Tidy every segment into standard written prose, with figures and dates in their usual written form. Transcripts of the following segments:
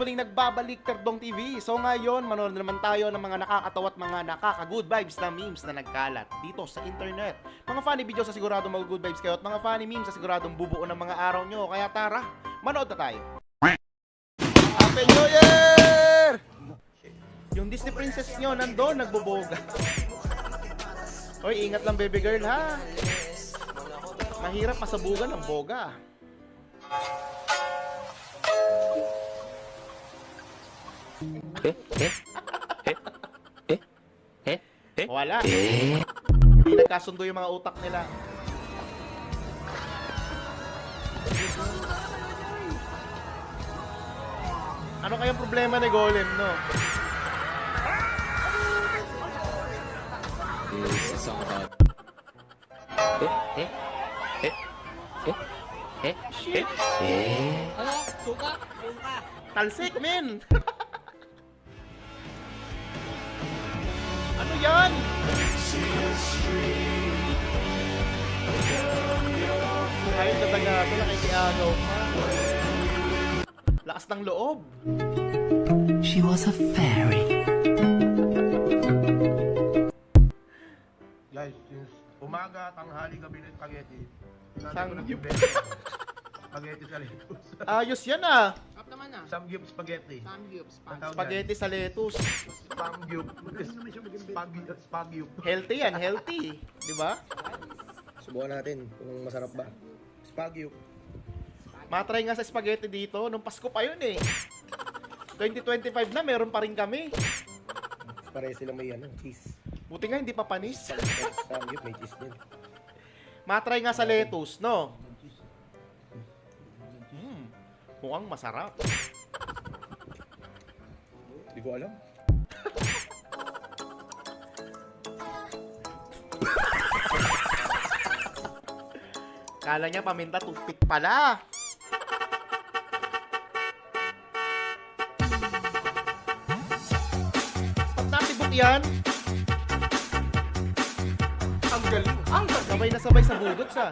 muling nagbabalik Terdong TV. So ngayon, manonood naman tayo ng mga nakakatawa at mga nakaka-good vibes na memes na nagkalat dito sa internet. Mga funny videos sa siguradong mag-good vibes kayo at mga funny memes sa siguradong bubuo ng mga araw nyo. Kaya tara, manood na tayo. Happy New Year! Yung Disney princess nyo nandun, nagboboga. Hoy, ingat lang baby girl ha. Mahirap masabugan ng boga. Wala. Hindi nagkasundo yung mga utak nila. Ano kayang problema ni Golem, no? This is all about. Shit. Ano? Suka? Suka. Talsik, men! Ano yan? Kahit na taga ito, nakikiagaw pa. Lakas ng loob. She was a fairy. Guys, since umaga, tanghali, gabi na spaghetti. Sangyup. Spaghetti sa lettuce. Ayos yan ah. Up naman na. Samgyup spaghetti. Samgyup. Spaghetti sa lettuce. Spamgyup. Spamgyup. Healthy yan, healthy. Di ba? Subukan natin kung masarap ba. Spamgyup. Matry nga sa spaghetti dito. Nung Pasko pa yun eh. 2025 na, meron pa rin kami. Pare sila may cheese. Buti nga hindi pa panis. Samgyup may cheese din. Matry nga sa lettuce, no? Mukhang masarap. Hindi ko alam. Kala niya paminta, toothpick pala. Ba't natibok yan? Ang galing. Ang galing. Sabay na sabay sa budots ah.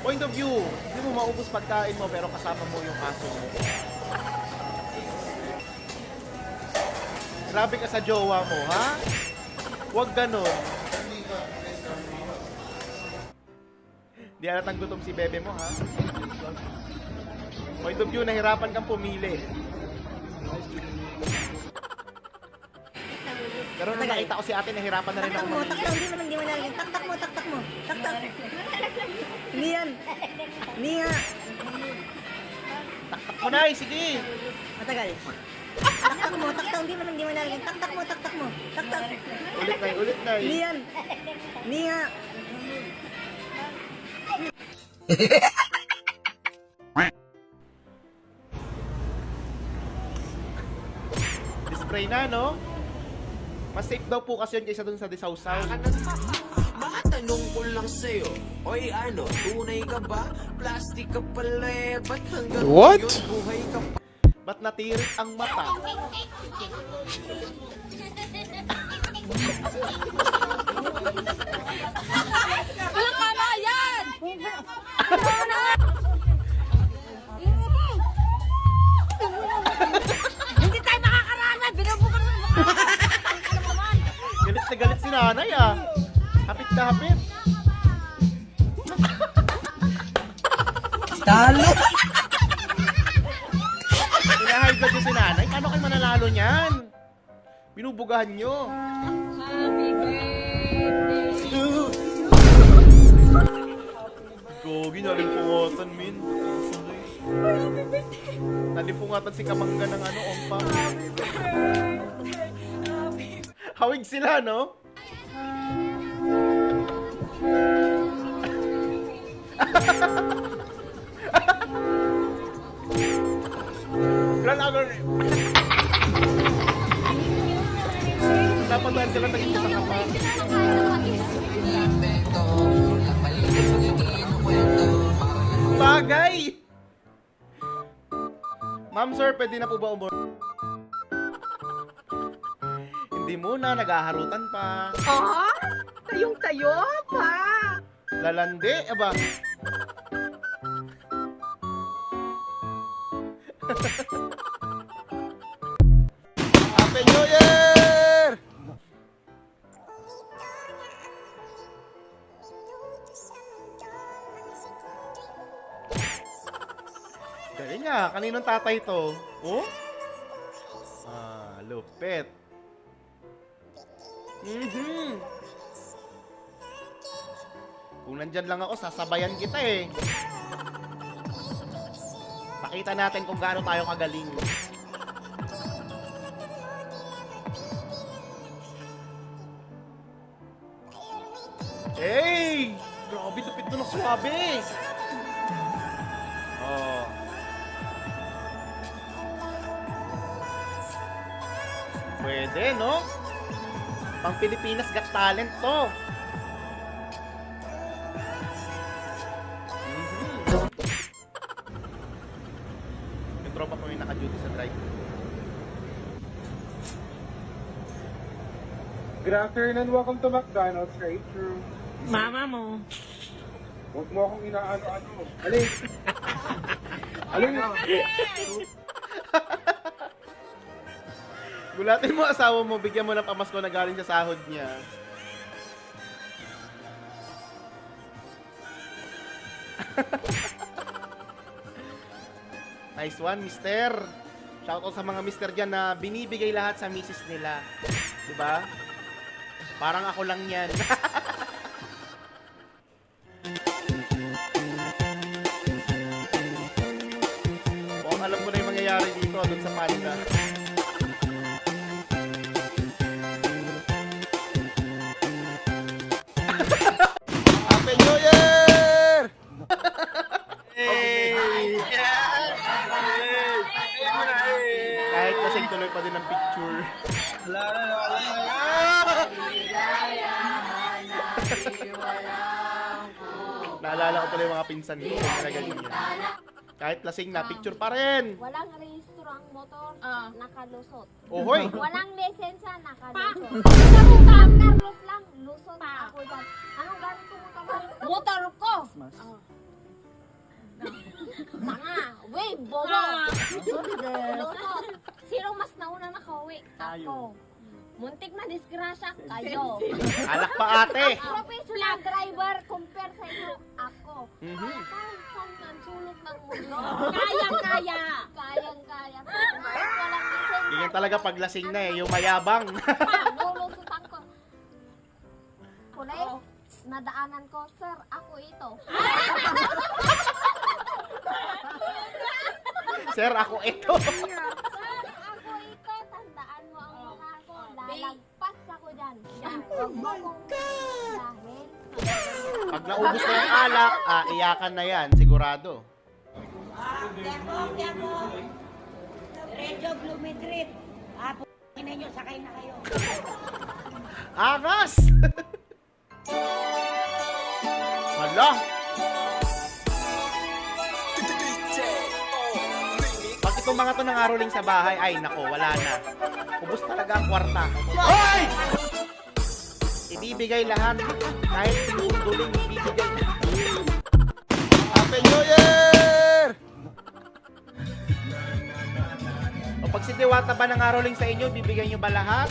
Point of view, hindi mo maubos pagkain mo pero kasama mo yung aso mo. Grabe ka sa jowa mo, ha? Huwag ganon. Di alatang gutom si bebe mo, ha? Point of view, nahirapan kang pumili. Pero nung nakita ko si ate, nahirapan na rin ako mamili. Hindi mo nalagyan. Tak mo. Tak. Hindi yan. Hindi nga. Taktak mo na, sige. Matagal. Tak mo. Hindi mo nalagyan. Tak mo. Tak. Ulit na. Hindi yan. Hindi nga. Spray na, no? Mas safe daw po kasi yun kaysa dun sa disawsaw. Matanong ko lang sa'yo, oy ano, tunay ka ba? Plastic ka pala eh, ba't hanggang ngayon buhay ka pa? Ba't natirik ang mata? Walang kama yan! Hindi tayo makakaranan! Binubukan mo naman! Galit na galit si nanay, ah. Hapit na hapit. Talo! Pinahide ba si nanay? Paano kayo mananalo niyan? Binubugahan nyo. Happy birthday! Gogi, nalimpungatan, min. Nalimpungatan si Kamangga ng ompa. Hawig sila, no? Lalagon. Napatuan sila tagit sa kapa. Bagay! Ma'am sir, pwede na po ba umor? Hindi muna, naghaharutan pa. Ah? Tayong-tayo pa! Lalande, aba. Happy New Year! Galing nga, kaninong tatay to? Oh? Lupit. Kung nandyan lang ako, sasabayan kita eh. Pakita natin kung gaano tayo kagaling. Hey! Grabe, lupit mo ng swabe! Oh. Pwede, no? Pang Pilipinas Got Talent to. Yung tropa ko yung naka-duty sa drive. Good afternoon, welcome to McDonald's, right through. Mama mo. Huwag mo akong inaano-ano. Alin? Alin na? Gulatin mo asawa mo, bigyan mo ng pamasko na galing sa sahod niya. Nice one, mister. Shoutout sa mga mister dyan na binibigay lahat sa misis nila. Diba? Parang ako lang yan. Kung alam mo na yung mangyayari dito, doon sa Panda. Happy New Year! Hey! Kahit kasing tuloy pa din ang picture. Naalala ko tuloy yung mga pinsan ko. Talaga yun. Kahit lasing na, picture pa rin. Walang rehistro ang motor, nakalusot. Ohoy! Walang lisensya, nakalusot. Carlos lang, lusot ako dyan. Anong gamit ko motor? Motor ko! Tanga! Wait, bobo! Lusot! Sino mas nauna nakauwi? Ako. Muntik na disgrasya kayo. Anak pa ate! Professional driver compare sa inyo, ako. Saan man sulot ng mundo? Kayang-kaya! Kayang-kaya. Walang lisensya. Ganyan talaga pag lasing na eh, yung mayabang. Lulusutan ko. Pulis, nadaanan ko, sir, ako ito. Sir, ako ito. Sir, ako ito. Tandaan mo ang mukha ko. Lalagpas ako dyan. Huwag mo kong dahil. Pag naubos na yung alak, iyakan na yan, sigurado. Medyo Blumidrit. Ninyo, sakay na kayo. Angas! Hala! Pag itong mga to nangaroling sa bahay, ay nako, wala na. Ubus talaga ang kwarta. Hoy! Ibibigay lahat. Kahit sinunduling, ibibigay na. Happy New Year! O pag si Diwata ba nangaroling sa inyo, bibigyan nyo ba lahat?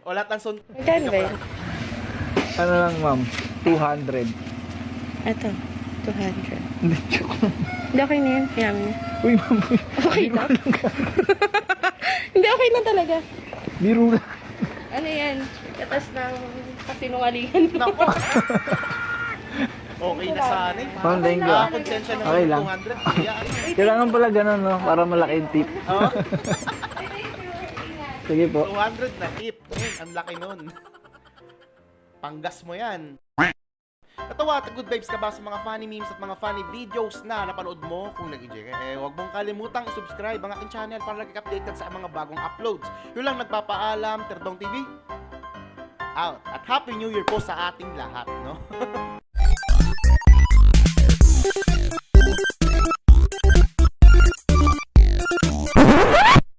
O lahat ng sun... Magkano ba yun? Ano lang, ma'am? 200. Ito, 200. Hindi, okay na yan. Yaman na. Uy, ma'am. Okay lang. Hindi, okay lang talaga. Biro lang. Ano yan? Katas ng kasinungalingan mo. Nako! Okay na sana eh. Ma'am, thank you. Konsensya na Okay ng lang. 200. Kaya ano? Kailangan pala ganun, no? Para malaki yung tip. Oh, Sige po. 200 na tip. Ngayon, ang laki nun. Panggas mo yan. Natawa, good vibes ka ba sa mga funny memes at mga funny videos na napanood mo? Kung nag-enjoy ka, huwag mong kalimutang i-subscribe ang aking channel para nag-update ka sa mga bagong uploads. Yun lang, nagpapaalam, Terdong TV out. At Happy New Year po sa ating lahat, no?